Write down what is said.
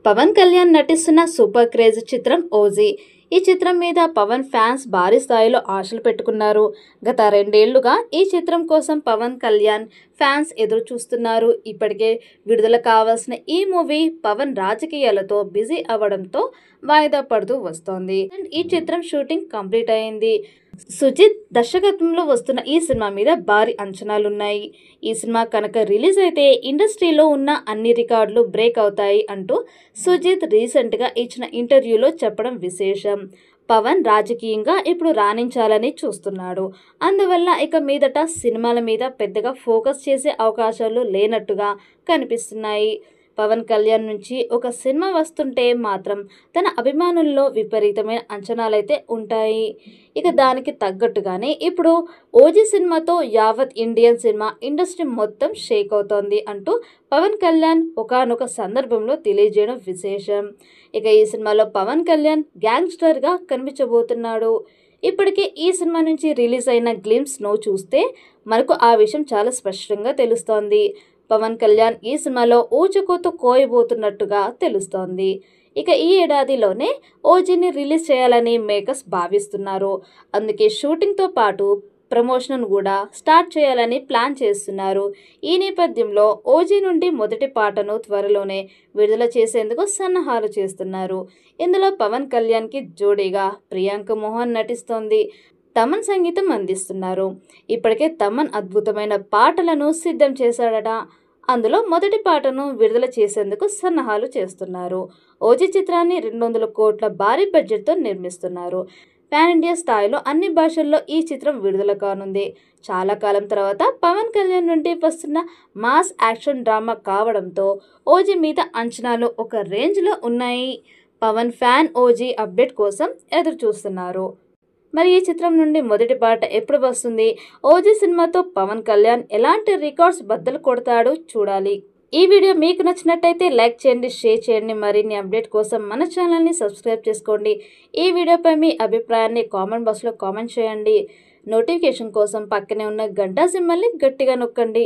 పవన్ కళ్యాణ్ నటిస్తున్న super craze చిత్రం OG. ఈ చిత్రం మీద పవన్ ఫ్యాన్స్ భారీ స్థాయిలో ఆశలు పెట్టుకున్నారు. గత 2 ఏళ్లుగా ఈ చిత్రం కోసం పవన్ కళ్యాణ్ ఫ్యాన్స్ ఎదురు చూస్తున్నారు. ఇప్పటికే విడుదల కావాల్సిన ఈ మూవీ పవన్ రాజకీయాలతో బిజీ అవ్వడంతో వాయిదా పడుతూ వస్తోంది. ఈ చిత్రం షూటింగ్ కంప్లీట్ అయింది. సుజిత్ దర్శకత్వంలో వస్తున్న ఈ సినిమా మీద భారీ అంచనాలున్నాయి. ఈ సినిమా కనుక రిలీజ్ అయితే ఇండస్ట్రీలో ఉన్న అన్ని రికార్డులు బ్రేక్ అవుతాయి అంటూ సుజిత్ రీసెంట్గా ఇచ్చిన ఇంటర్వ్యూలో చెప్పడం విశేషం. పవన్ రాజకీయంగా ఇప్పుడు రాణించాలని చూస్తున్నాడు. అందువల్ల ఇక మీదట సినిమాల మీద పెద్దగా ఫోకస్ చేసే అవకాశాలు లేనట్టుగా కనిపిస్తున్నాయి. పవన్ కళ్యాణ్ నుంచి ఒక సినిమా వస్తుంటే మాత్రం తన అభిమానుల్లో విపరీతమైన అంచనాలైతే ఉంటాయి. ఇక దానికి తగ్గట్టుగానే ఇప్పుడు ఓజీ సినిమాతో యావత్ ఇండియన్ సినిమా ఇండస్ట్రీ మొత్తం షేక్ అవుతోంది అంటూ పవన్ కళ్యాణ్ ఒకానొక సందర్భంలో తెలియజేయడం విశేషం. ఇక ఈ సినిమాలో పవన్ కళ్యాణ్ గ్యాంగ్స్టర్గా కనిపించబోతున్నాడు. ఇప్పటికే ఈ సినిమా నుంచి రిలీజ్ అయిన గ్లింప్స్ను చూస్తే మనకు ఆ విషయం చాలా స్పష్టంగా తెలుస్తోంది. పవన్ కళ్యాణ్ ఈ సినిమాలో ఊచకోత కోయబోతున్నట్టుగా తెలుస్తోంది. ఇక ఈ ఏడాదిలోనే ఓజీని రిలీజ్ చేయాలని మేకర్స్ భావిస్తున్నారు. అందుకే షూటింగ్తో పాటు ప్రమోషన్ కూడా స్టార్ట్ చేయాలని ప్లాన్ చేస్తున్నారు. ఈ నేపథ్యంలో ఓజీ నుండి మొదటి పాటను త్వరలోనే విడుదల చేసేందుకు సన్నాహాలు చేస్తున్నారు. ఇందులో పవన్ కళ్యాణ్కి జోడీగా ప్రియాంక మోహన్ నటిస్తోంది. తమన్ సంగీతం అందిస్తున్నారు. ఇప్పటికే తమన్ అద్భుతమైన పాటలను సిద్ధం చేశాడట. అందులో మొదటి పాటను విడుదల చేసేందుకు సన్నాహాలు చేస్తున్నారు. ఓజీ చిత్రాన్ని 200 కోట్ల భారీ బడ్జెట్తో నిర్మిస్తున్నారు. పాన్ ఇండియా స్థాయిలో అన్ని భాషల్లో ఈ చిత్రం విడుదల కానుంది. చాలా కాలం తర్వాత పవన్ కళ్యాణ్ నుండి వస్తున్న మాస్ యాక్షన్ డ్రామా కావడంతో ఓజీ మీద అంచనాలు ఒక రేంజ్లో ఉన్నాయి. పవన్ ఫ్యాన్ ఓజీ అప్డేట్ కోసం ఎదురు చూస్తున్నారు. మరి ఈ చిత్రం నుండి మొదటి పాట ఎప్పుడు వస్తుంది? ఓజీ సినిమాతో పవన్ కళ్యాణ్ ఎలాంటి రికార్డ్స్ బద్దలు కొడతాడో చూడాలి. ఈ వీడియో మీకు నచ్చినట్టయితే లైక్ చేయండి, షేర్ చేయండి. మరిన్ని అప్డేట్ కోసం మన ఛానల్ని సబ్స్క్రైబ్ చేసుకోండి. ఈ వీడియోపై మీ అభిప్రాయాన్ని కామెంట్ బాక్స్లో కామెంట్ చేయండి. నోటిఫికేషన్ కోసం పక్కనే ఉన్న గంట సింబల్ని గట్టిగా నొక్కండి.